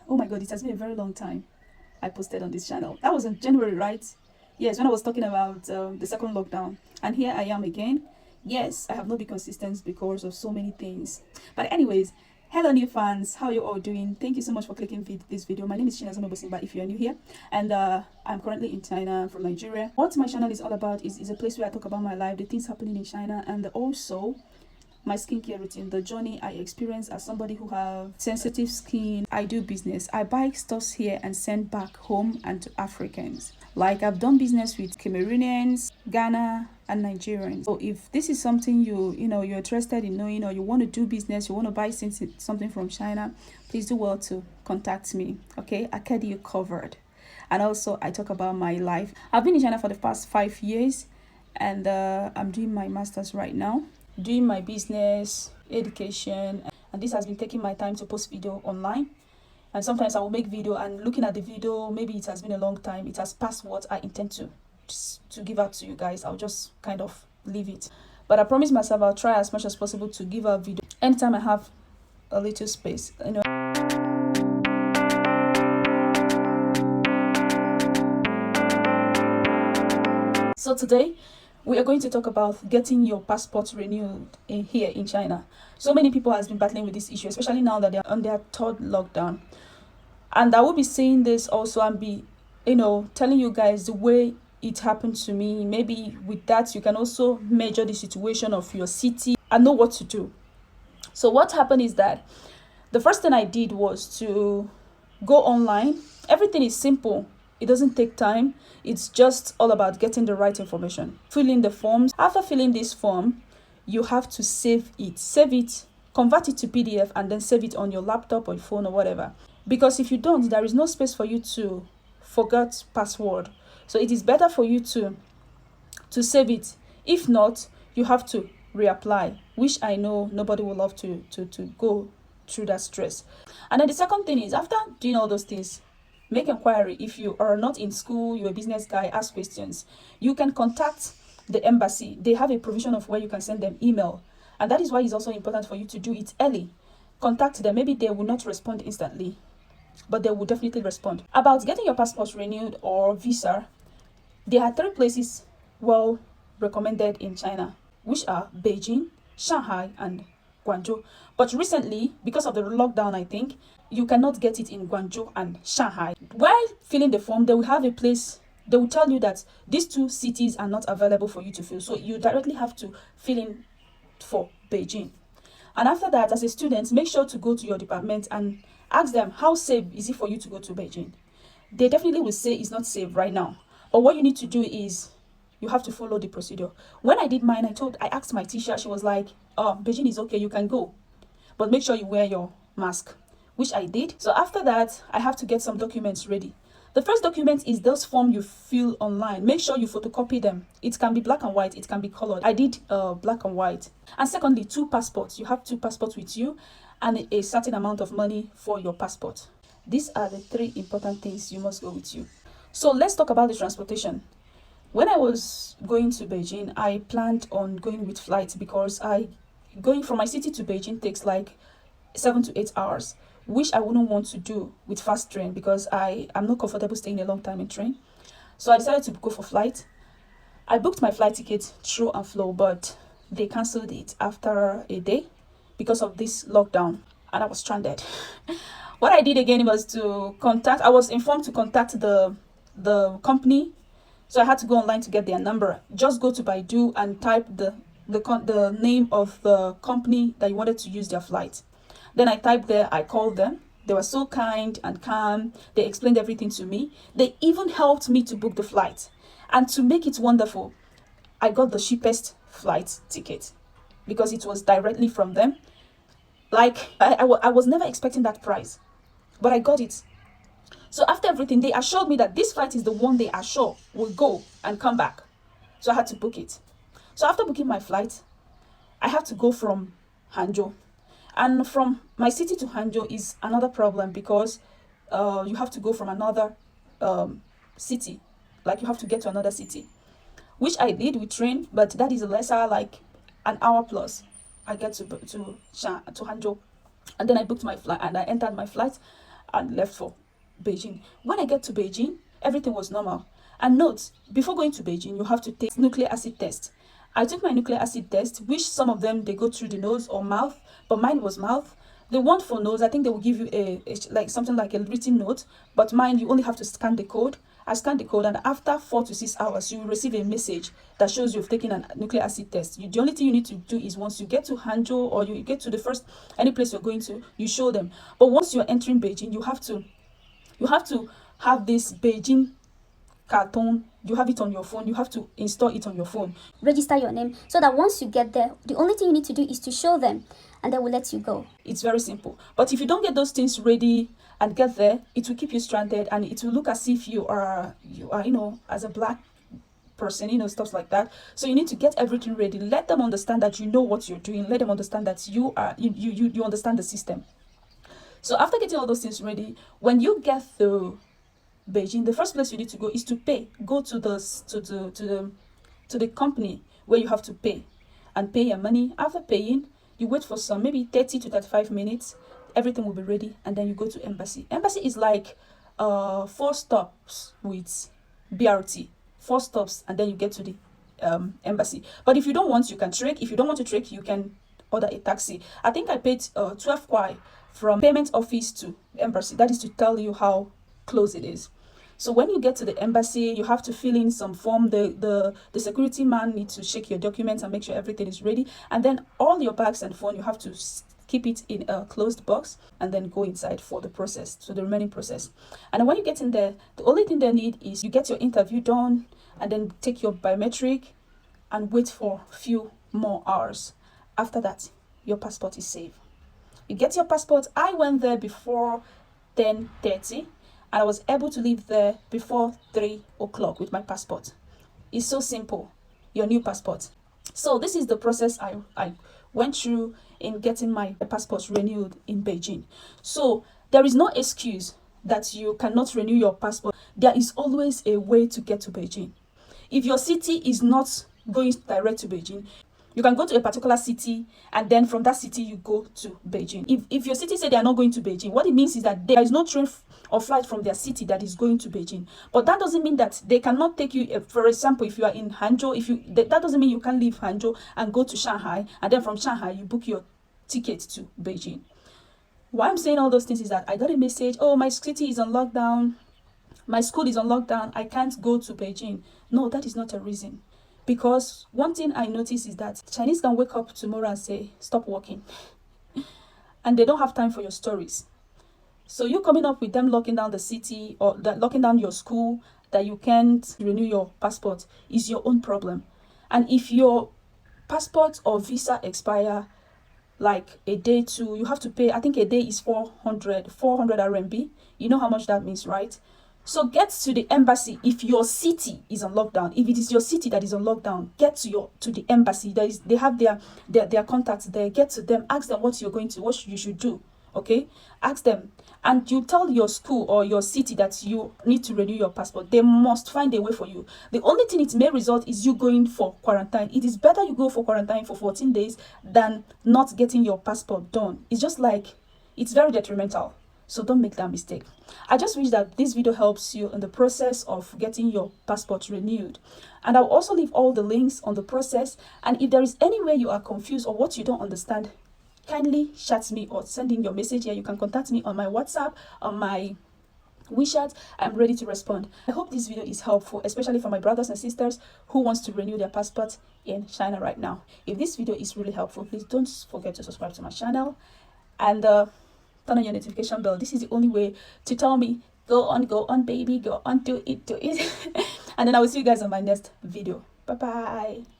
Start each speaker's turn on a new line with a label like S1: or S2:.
S1: Oh my god, it has been a very long time I posted on this channel. That was in January, right? Yes, when I was talking about the second lockdown. And here I am again. Yes, I have not been consistent because of so many things. But anyways, hello new fans, how you all doing? Thank you so much for clicking this video. My name is Chinazono Bosimba if you are new here. And I'm currently in China from Nigeria. What my channel is all about is a place where I talk about my life, the things happening in China, and also my skincare routine, the journey I experience as somebody who have sensitive skin. I do business. I buy stuff here and send back home and to Africans. Like I've done business with Cameroonians, Ghana, and Nigerians. So if this is something you're interested in knowing, or you want to do business, you want to buy something from China, please do well to contact me. Okay, I get you covered. And also I talk about my life. I've been in China for the past 5 years, and I'm doing my master's right now, doing my business, education, and this has been taking my time to post video online. And sometimes I will make video, and looking at the video, maybe it has been a long time, it has passed what I intend to give out to you guys. I'll just kind of leave it. But I promise myself I'll try as much as possible to give out video anytime I have a little space, So today we are going to talk about getting your passport renewed here in China. So many people has been battling with this issue, especially now that they're on their third lockdown. And I will be saying this also and be, telling you guys the way it happened to me. Maybe with that, you can also measure the situation of your city and know what to do. So what happened is that the first thing I did was to go online. Everything is simple. It doesn't take time. It's just all about getting the right information. Fill in the forms. After filling this form, you have to save it, convert it to PDF, and then save it on your laptop or your phone or whatever. Because if you don't, there is no space for you to forget password. So it is better for you to save it. If not, you have to reapply, which I know nobody will love to go through that stress. And then the second thing is, after doing all those things, make inquiry. If you are not in school, you're a business guy, ask questions. You can contact the embassy. They have a provision of where you can send them email. And that is why it's also important for you to do it early. Contact them. Maybe they will not respond instantly, but they will definitely respond. About getting your passport renewed or visa, there are 3 places well recommended in China, which are Beijing, Shanghai, and Guangzhou. But recently, because of the lockdown, I think, you cannot get it in Guangzhou and Shanghai. While filling the form, they will have a place, they will tell you that these 2 cities are not available for you to fill. So you directly have to fill in for Beijing. And after that, as a student, make sure to go to your department and ask them, how safe is it for you to go to Beijing? They definitely will say it's not safe right now. But what you need to do is you have to follow the procedure. When I did mine, I asked my teacher, she was like, oh, Beijing is okay, you can go, but make sure you wear your mask, which I did. So after that, I have to get some documents ready. The first document is those forms you fill online. Make sure you photocopy them. It can be black and white, it can be colored. I did black and white. And secondly, 2 passports. You have 2 passports with you and a certain amount of money for your passport. These are the 3 important things you must go with you. So let's talk about the transportation. When I was going to Beijing, I planned on going with flights because going from my city to Beijing takes like 7 to 8 hours, which I wouldn't want to do with fast train because I'm not comfortable staying a long time in train. So I decided to go for flight. I booked my flight ticket through and flow, but they cancelled it after a day because of this lockdown, and I was stranded. What I did again was I was informed to contact the company. So I had to go online to get their number. Just go to Baidu and type the name of the company that you wanted to use their flight. Then I typed there, I called them. They were so kind and calm. They explained everything to me. They even helped me to book the flight. And to make it wonderful, I got the cheapest flight ticket because it was directly from them. Like, I was never expecting that price, but I got it. So after everything, they assured me that this flight is the one they are sure will go and come back. So I had to book it. So after booking my flight, I have to go from Hangzhou. And from my city to Hangzhou is another problem because you have to go from another city. Like you have to get to another city, which I did with train, but that is lesser, like an hour plus. I get to Hangzhou. And then I booked my flight and I entered my flight. and left for Beijing. When I get to Beijing, everything was normal. And note, before going to Beijing, you have to take nucleic acid test. I took my nucleic acid test, which some of them, they go through the nose or mouth, but mine was mouth. The one for nose, I think they will give you a like something like a written note, but mine, you only have to scan the code. I scanned the code, and after 4 to 6 hours, you will receive a message that shows you've taken a nucleic acid test. The only thing you need to do is once you get to Hangzhou or you get to the first, any place you're going to, you show them. But once you're entering Beijing, you have to have this Beijing carton. You have it on your phone. You have to install it on your phone.
S2: Register your name so that once you get there, the only thing you need to do is to show them, and they will let you go.
S1: It's very simple. But if you don't get those things ready and get there, it will keep you stranded, and it will look as if you are, as a black person, stuff like that. So you need to get everything ready. Let them understand that you know what you're doing. Let them understand that you understand the system. So after getting all those things ready, when you get to Beijing, the first place you need to go is to pay. Go to the company where you have to pay and pay your money. After paying, you wait for some maybe 30 to 35 minutes. Everything will be ready, and then you go to embassy. Embassy is like 4 stops with BRT. 4 stops, and then you get to the embassy. But if you don't want, you can trek. If you don't want to trek, you can order a taxi. I think I paid 12 kwai from payment office to embassy. That is to tell you how close it is. So when you get to the embassy, you have to fill in some form. The security man needs to check your documents and make sure everything is ready. And then all your bags and phone, you have to keep it in a closed box and then go inside for the process, so the remaining process. And when you get in there, the only thing they need is you get your interview done and then take your biometric and wait for a few more hours. After that, your passport is safe. You get your passport. I went there before 10:30 and I was able to leave there before 3 o'clock with my passport. It's so simple, your new passport. So this is the process I went through in getting my passport renewed in Beijing. So there is no excuse that you cannot renew your passport. There is always a way to get to Beijing. If your city is not going direct to Beijing, you can go to a particular city, and then from that city you go to Beijing. If your city say they are not going to Beijing, what it means is that there is no train or flight from their city that is going to Beijing. But that doesn't mean that they cannot take you. For example, if you are in Hangzhou, that doesn't mean you can leave Hangzhou and go to Shanghai, and then from Shanghai you book your ticket to Beijing. Why I'm saying all those things is that I got a message, oh, my city is on lockdown, my school is on lockdown, I can't go to Beijing. No, that is not a reason. Because one thing I notice is that Chinese can wake up tomorrow and say, stop working. And they don't have time for your stories. So you coming up with them locking down the city or locking down your school, that you can't renew your passport, is your own problem. And if your passport or visa expire like a day too, you have to pay. I think a day is 400 RMB. You know how much that means, right? So get to the embassy if your city is on lockdown. If it is your city that is on lockdown, get to the embassy. They have their contacts there. Get to them, ask them what you should do. Okay, ask them, and you tell your school or your city that you need to renew your passport. They must find a way for you. The only thing it may result is you going for quarantine. It is better you go for quarantine for 14 days than not getting your passport done. It's just like, it's very detrimental. So don't make that mistake. I just wish that this video helps you in the process of getting your passport renewed. And I'll also leave all the links on the process. And if there is any way you are confused or what you don't understand, kindly chat me or send in your message here. You can contact me on my WhatsApp, on my WeChat. I'm ready to respond. I hope this video is helpful, especially for my brothers and sisters who wants to renew their passport in China right now. If this video is really helpful, please don't forget to subscribe to my channel and turn on your notification bell. This is the only way to tell me, go on baby, go on, do it. And then I will see you guys on my next video. Bye bye.